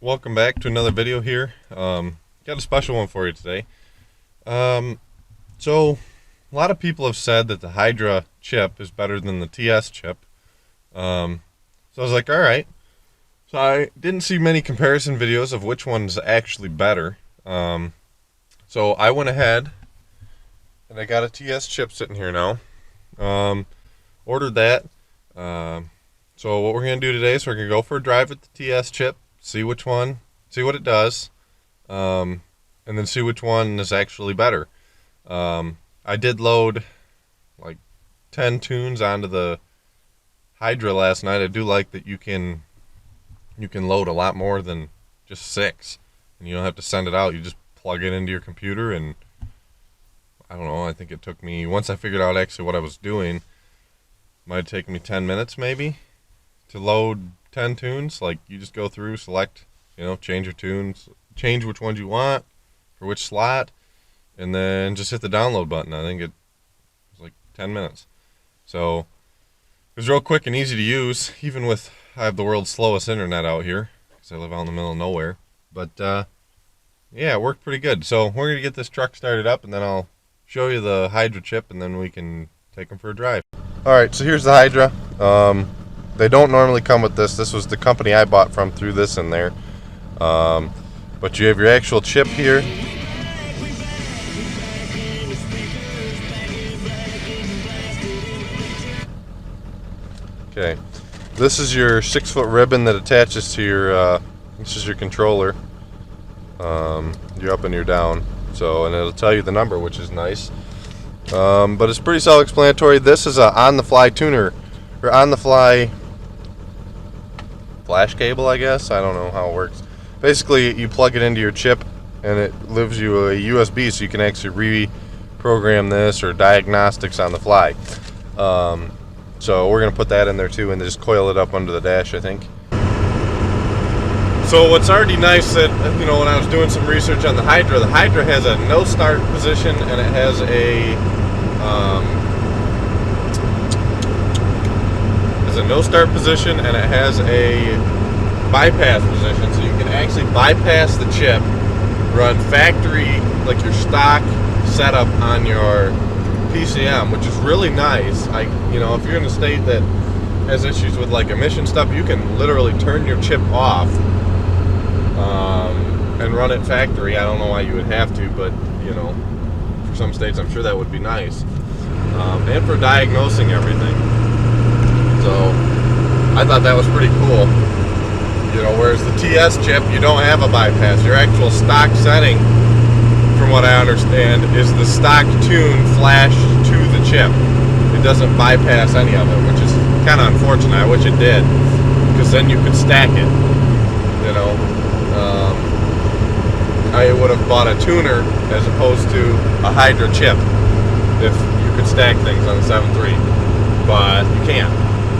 welcome back to another video here. Got a special one for you today. So a lot of people have said that the Hydra chip is better than the TS chip. So I was like, alright. So I didn't see many comparison videos of which one's actually better. So I went ahead and I got a TS chip sitting here now. Ordered that. So what we're going to do today is we're going to go for a drive with the TS chip, see which one, see what it does, and then see which one is actually better. I did load like 10 tunes onto the Hydra last night. I do like that you can load a lot more than just 6, and you don't have to send it out. You just plug it into your computer, and I don't know, I think it took me, once I figured out actually what I was doing, might take me 10 minutes maybe to load 10 tunes. Like, you just go through, select, change your tunes, change which ones you want for which slot, and then just hit the download button. I think it was like 10 minutes. So it was real quick and easy to use, even with, I have the world's slowest internet out here because I live out in the middle of nowhere. But yeah, it worked pretty good. So we're going to get this truck started up, and then I'll show you the Hydra chip, and then we can take them for a drive. Alright, so here's the Hydra. They don't normally come with this. This was the company I bought from, threw this in there. But you have your actual chip here. Okay, this is your 6-foot ribbon that attaches to your, this is your controller. You're up and you're down. So, and it'll tell you the number, which is nice. But it's pretty self-explanatory. This is a on-the-fly tuner, or on-the-fly flash cable, I guess. I don't know how it works. Basically, you plug it into your chip, and it gives you a USB, so you can actually reprogram this or diagnostics on the fly. So we're going to put that in there too, and just coil it up under the dash, I think. So what's already nice that, when I was doing some research on the Hydra has a no start position, and it has no start position, and it has a bypass position, so you can actually bypass the chip, run factory, like your stock setup on your PCM, which is really nice. If you're in a state that has issues with like emission stuff, you can literally turn your chip off and run it factory. I don't know why you would have to, but for some states I'm sure that would be nice. And for diagnosing everything. So I thought that was pretty cool. Whereas the TS chip, you don't have a bypass. Your actual stock setting, from what I understand, is the stock tune flashed to the chip. It doesn't bypass any of it, which is kind of unfortunate. I wish it did, because then you could stack it. I would have bought a tuner as opposed to a Hydra chip if you could stack things on the 7.3, but you can't.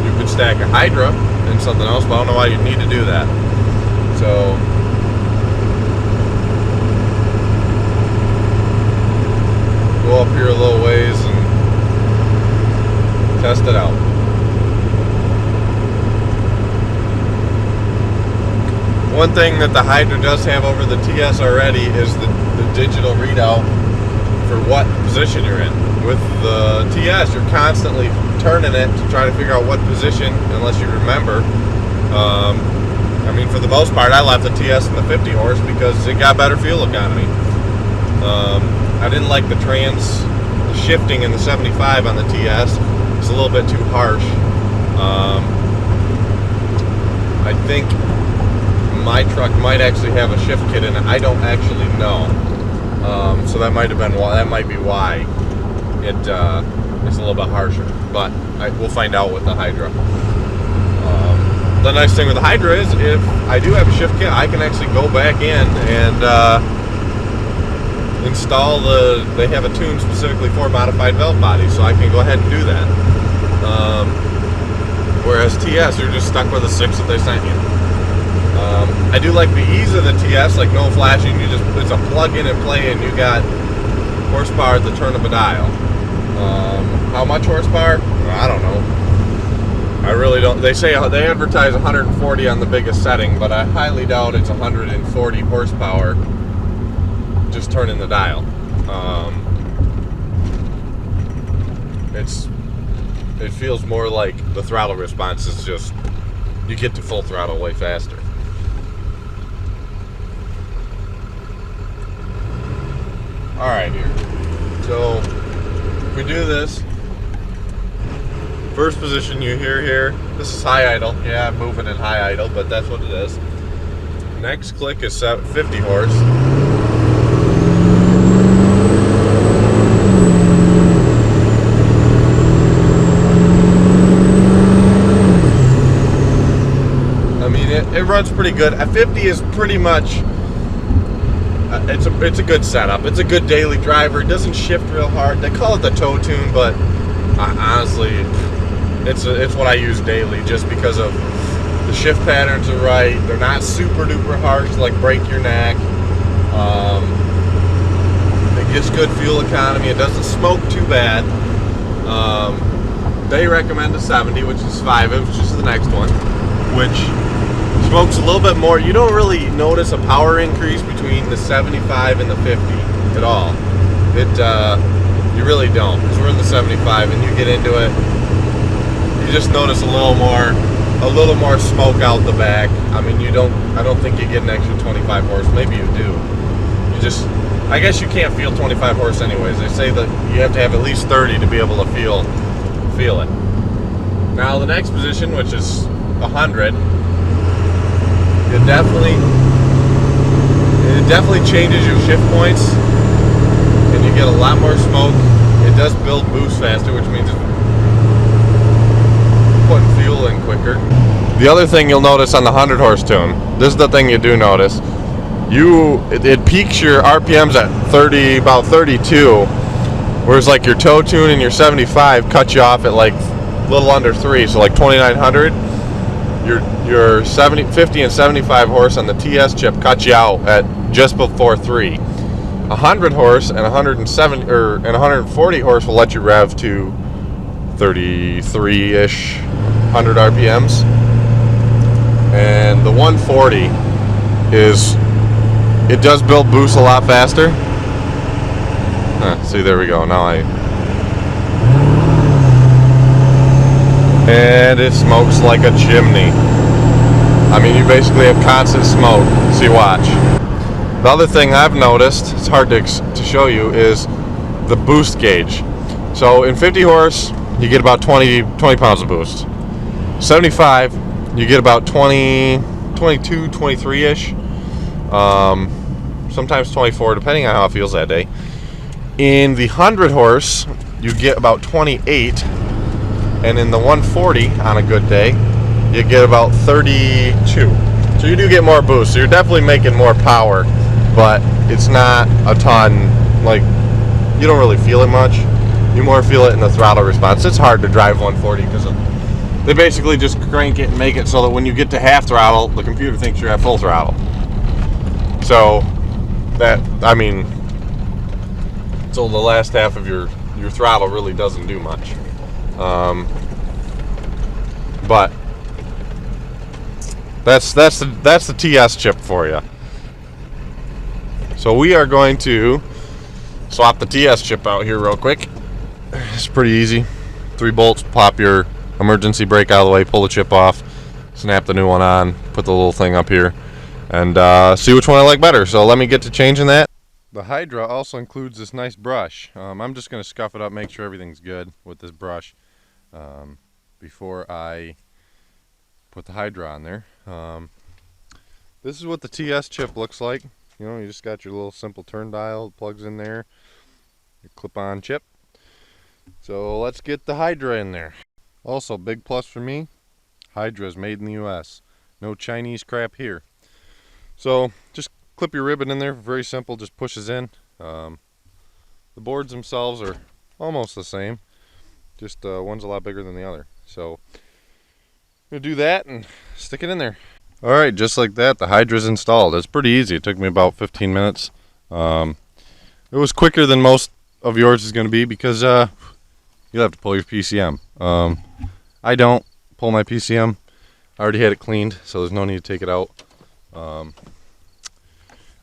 You could stack a Hydra and something else, but I don't know why you'd need to do that. So go up here a little ways and test it out. One thing that the Hydra does have over the TS already is the digital readout for what position you're in. With the TS, you're constantly turning it to try to figure out what position, unless you remember. For the most part, I left the TS in the 50 horse because it got better fuel economy. I didn't like the shifting in the 75 on the TS. It's a little bit too harsh. I think my truck might actually have a shift kit in it. I don't actually know. So that might be why it's a little bit harsher. But we'll find out with the Hydra. The nice thing with the Hydra is, if I do have a shift kit, I can actually go back in and install they have a tune specifically for modified valve bodies, so I can go ahead and do that. Whereas TS, you're just stuck with the 6 that they sent you. I do like the ease of the TS, like no flashing. It's a plug in and play, and you got horsepower at the turn of a dial. How much horsepower? I don't know. I really don't. They say they advertise 140 on the biggest setting, but I highly doubt it's 140 horsepower just turning the dial. It feels more like the throttle response is just, you get to full throttle way faster. Alright, here. So, if we do this, first position you hear here, this is high idle. Yeah, I'm moving in high idle, but that's what it is. Next click is 50 horse. I mean, it runs pretty good. At 50 is pretty much, it's a good setup. It's a good daily driver. It doesn't shift real hard. They call it the toe tune, but honestly, it's what I use daily just because of the shift patterns are right. They're not super duper harsh to like break your neck. It gets good fuel economy. It doesn't smoke too bad. They recommend a 70, which is 5-inch, which is the next one, which smokes a little bit more. You don't really notice a power increase between the 75 and the 50 at all. You really don't, because we're in the 75 and you get into it, you just notice a little more smoke out the back. I mean, I don't think you get an extra 25 horse. Maybe you do. I guess you can't feel 25 horse anyways. They say that you have to have at least 30 to be able to feel it. Now the next position, which is 100, it definitely changes your shift points, and you get a lot more smoke. It does build boost faster, which means it's putting fuel in quicker. The other thing you'll notice on the 100 horse tune, this is the thing you do notice, it peaks your RPMs at about 32, whereas like your toe tune and your 75 cut you off at like a little under 3, so like 2900. Your 50 and 75 horse on the TS chip cut you out at just before 3. 100 horse and 140 horse will let you rev to 33-ish 100 RPMs, and the 140 it does build boost a lot faster. See, there we go. Now and it smokes like a chimney. I mean, you basically have constant smoke. See, watch. The other thing I've noticed, it's hard to show you, is the boost gauge. So in 50 horse, you get about 20 pounds of boost. 75, you get about 22, 23-ish. Sometimes 24, depending on how it feels that day. In the 100 horse, you get about 28. And in the 140, on a good day, you get about 32. So you do get more boost. So you're definitely making more power, but it's not a ton. Like, you don't really feel it much. You more feel it in the throttle response. It's hard to drive 140 because they basically just crank it and make it so that when you get to half throttle, the computer thinks you're at full throttle. So so the last half of your throttle really doesn't do much. But that's the TS chip for you. So we are going to swap the TS chip out here real quick. It's pretty easy. 3 bolts, pop your emergency brake out of the way, pull the chip off, snap the new one on, put the little thing up here, and see which one I like better. So let me get to changing that. The Hydra also includes this nice brush. I'm just going to scuff it up, make sure everything's good with this brush before I put the Hydra on there. This is what the TS chip looks like. You know, you just got your little simple turn dial, plugs in there, your clip-on chip. So let's get the Hydra in there. Also, big plus for me, Hydra is made in the US. No Chinese crap here. So just clip your ribbon in there, very simple, just pushes in. The boards themselves are almost the same, just one's a lot bigger than the other. So I'm going to do that and stick it in there. Alright, just like that, the Hydra's installed. It's pretty easy. It took me about 15 minutes. It was quicker than most of yours is going to be because you'll have to pull your PCM. I don't, pull my PCM. I already had it cleaned, so there's no need to take it out.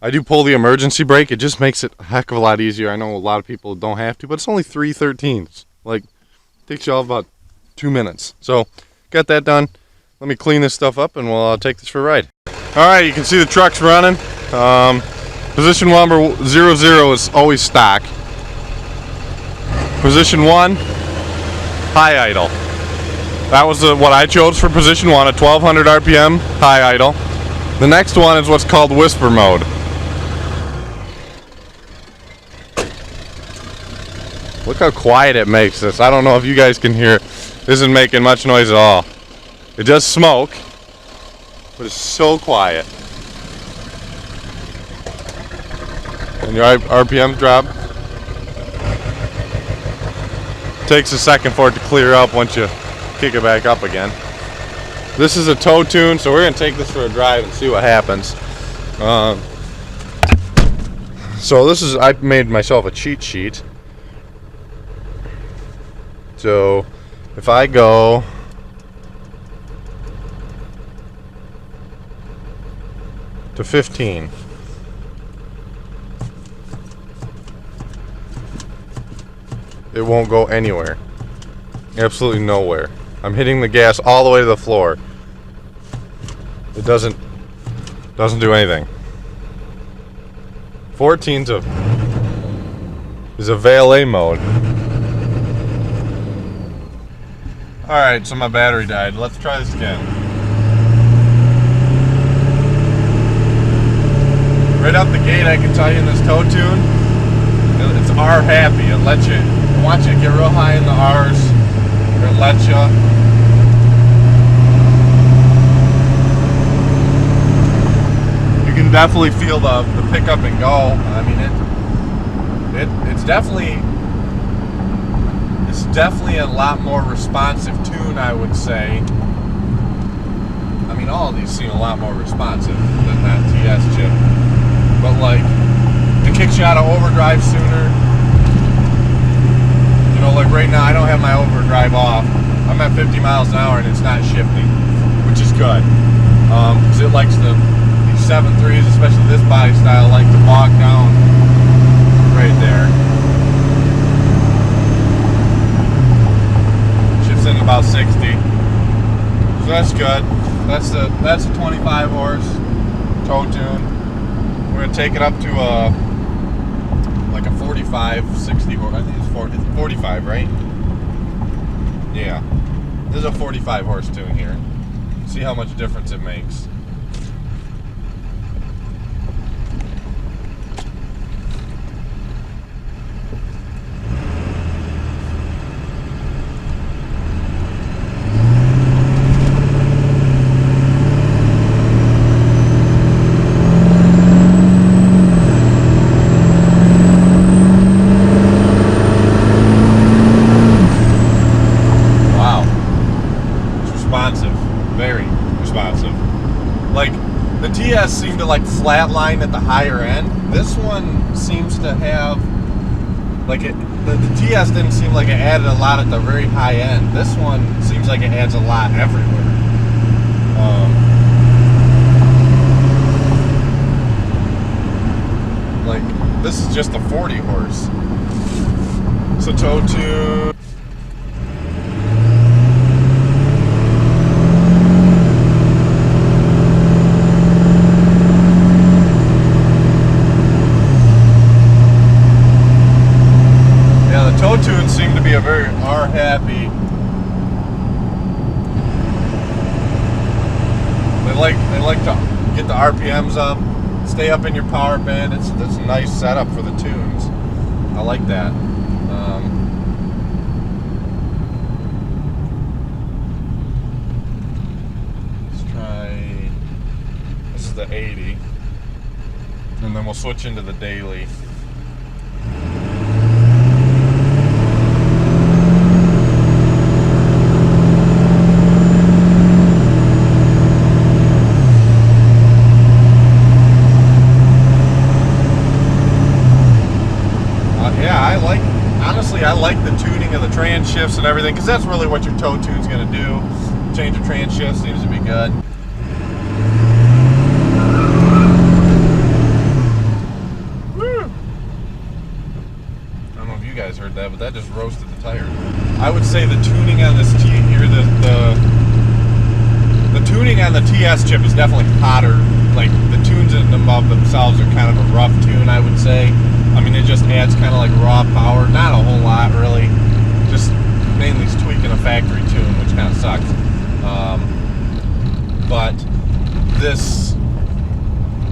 I do pull the emergency brake. It just makes it a heck of a lot easier. I know a lot of people don't have to, but it's only 3/13. Like, takes you all about 2 minutes. So, got that done. Let me clean this stuff up and we'll take this for a ride. Alright, you can see the truck's running. Position number 00 is always stock. Position 1, high idle. That was what I chose for position 1, a 1200 RPM high idle. The next one is what's called whisper mode. Look how quiet it makes this. I don't know if you guys can hear it. This isn't making much noise at all. It does smoke, but it's so quiet. And your RPMs drop. Takes a second for it to clear up once you kick it back up again. This is a tow tune, so we're going to take this for a drive and see what happens. So this is, I made myself a cheat sheet. So if I go to 15, it won't go anywhere. Absolutely nowhere. I'm hitting the gas all the way to the floor. It doesn't do anything. 14's is a valet mode. Alright, so my battery died. Let's try this again. Right out the gate, I can tell you in this tow tune, it's R happy. It lets you, it wants you to get real high in the R's. It lets you. You can definitely feel the pick up and go. I mean, it's definitely a lot more responsive tune, I would say. I mean, all of these seem a lot more responsive than that TS chip. But like, it kicks you out of overdrive sooner. You know, like right now, I don't have my overdrive off. I'm at 50 miles an hour and it's not shifting, which is good. Because it likes these 7.3s, especially this body style, like to bog down right there. Shifts in about 60. So that's good. That's a 25 horse tow tune. We're gonna take it up to like a 45, 60 horse. I think it's 45, right? Yeah. This is a 45 horse tune here. See how much difference it makes. Very responsive. Like, the TS seemed to like flatline at the higher end. This one seems to have, like, the TS didn't seem like it added a lot at the very high end. This one seems like it adds a lot everywhere. Like, this is just a 40 horse. So tow tune. Tow tunes seem to be a very R-happy. They like to get the RPMs up, stay up in your power band. It's a nice setup for the tunes. I like that. Let's try. This is the 80, and then we'll switch into the daily. I like the tuning of the trans shifts and everything, because that's really what your tow tune's going to do. Change of trans shift seems to be good. Woo! I don't know if you guys heard that, but that just roasted the tire. I would say the tuning on this here, the tuning on the TS chip is definitely hotter. Like the tunes in them of themselves are kind of a rough tune, I would say. I mean, it just adds kind of like raw power, not a whole lot really. Just mainly tweaking a factory tune, which kind of sucks. But this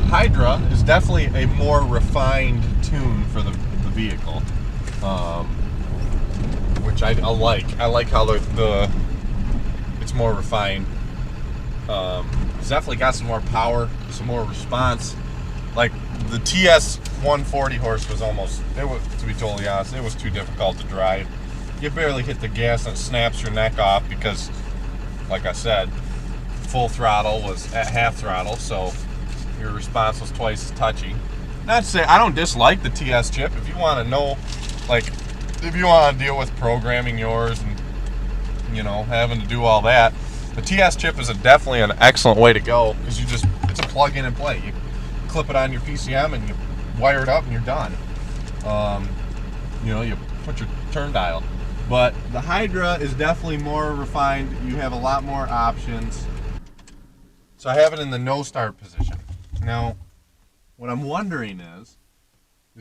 Hydra is definitely a more refined tune for the vehicle, which I like. I like how it's more refined. It's definitely got some more power, some more response. Like the TS 140 horse was to be totally honest, it was too difficult to drive. You barely hit the gas and it snaps your neck off because, like I said, full throttle was at half throttle, so your response was twice as touchy. Not to say I don't dislike the TS chip. If you want to know, like, if you want to deal with programming yours and, you know, having to do all that, the TS chip is definitely an excellent way to go because it's a plug in and play. You clip it on your PCM and you wire it up and you're done. You know, you put your turn dial. But the Hydra is definitely more refined. You have a lot more options. So I have it in the no start position. Now, what I'm wondering is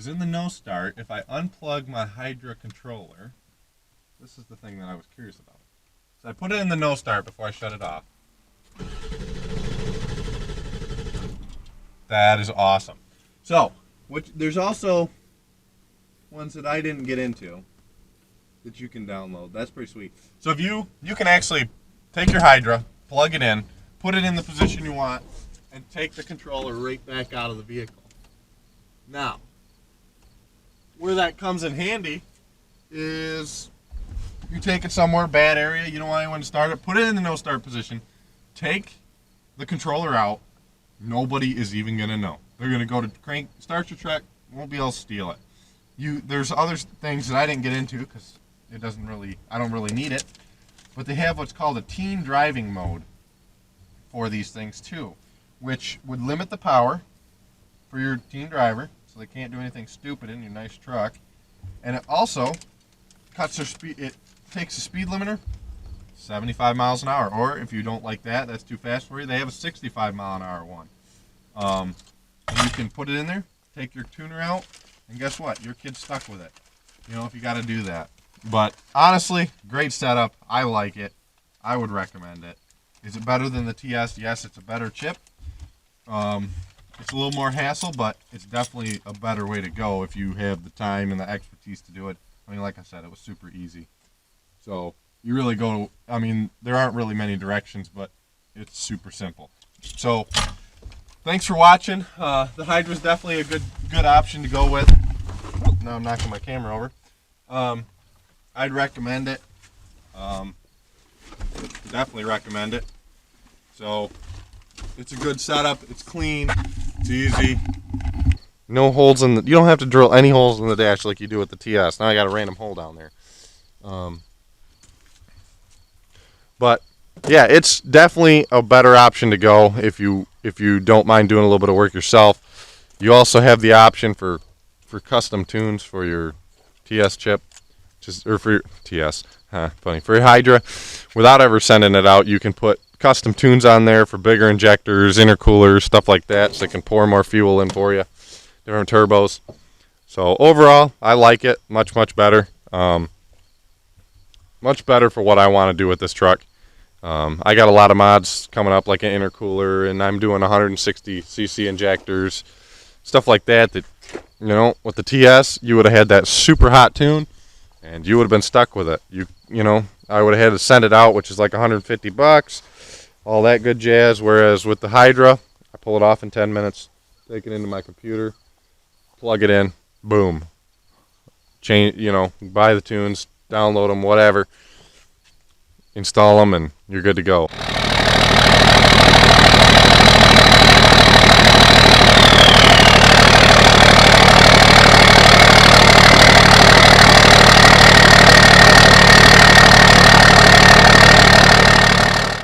in the no start, if I unplug my Hydra controller, this is the thing that I was curious about. So I put it in the no start before I shut it off. That is awesome. So, there's also ones that I didn't get into that you can download. That's pretty sweet. So if you can actually take your Hydra, plug it in, put it in the position you want, and take the controller right back out of the vehicle. Now, where that comes in handy is you take it somewhere, bad area, you don't want anyone to start it, put it in the no start position, take the controller out, nobody is even going to know. They're going to go to crank, start your truck, won't be able to steal it. There's other things that I didn't get into because I don't really need it, but they have what's called a teen driving mode for these things too, which would limit the power for your teen driver so they can't do anything stupid in your nice truck. And it also cuts their speed. It takes the speed limiter 75 miles an hour, or if you don't like that, that's too fast for you, they have a 65 mile an hour one. And you can put it in there, take your tuner out, and guess what? Your kid's stuck with it. You know, if you got to do that. But honestly, great setup. I like it. I would recommend it. Is it better than the TS? Yes, it's a better chip. It's a little more hassle, but it's definitely a better way to go if you have the time and the expertise to do it. I mean, like I said, it was super easy. So you really go, I mean, there aren't really many directions, but it's super simple. So thanks for watching. The Hydra is definitely a good option to go with. Oh, now I'm knocking my camera over. I'd recommend it. Definitely recommend it. So it's a good setup. It's clean. It's easy. No holes in the. You don't have to drill any holes in the dash like you do with the TS. Now I got a random hole down there. But yeah, it's definitely a better option to go if you don't mind doing a little bit of work yourself. You also have the option for custom tunes for your TS chip, or for your TS. Funny. For your Hydra, without ever sending it out, you can put custom tunes on there for bigger injectors, intercoolers, stuff like that, so it can pour more fuel in for you. Different turbos. So overall, I like it much better. Much better for what I want to do with this truck. I got a lot of mods coming up, like an intercooler, and I'm doing 160cc injectors, stuff like that. That, you know, with the TS, you would have had that super hot tune, and you would have been stuck with it. You know, I would have had to send it out, which is like $150, all that good jazz. Whereas with the Hydra, I pull it off in 10 minutes, take it into my computer, plug it in, boom. Change, you know, buy the tunes, download them, whatever, install them, and you're good to go.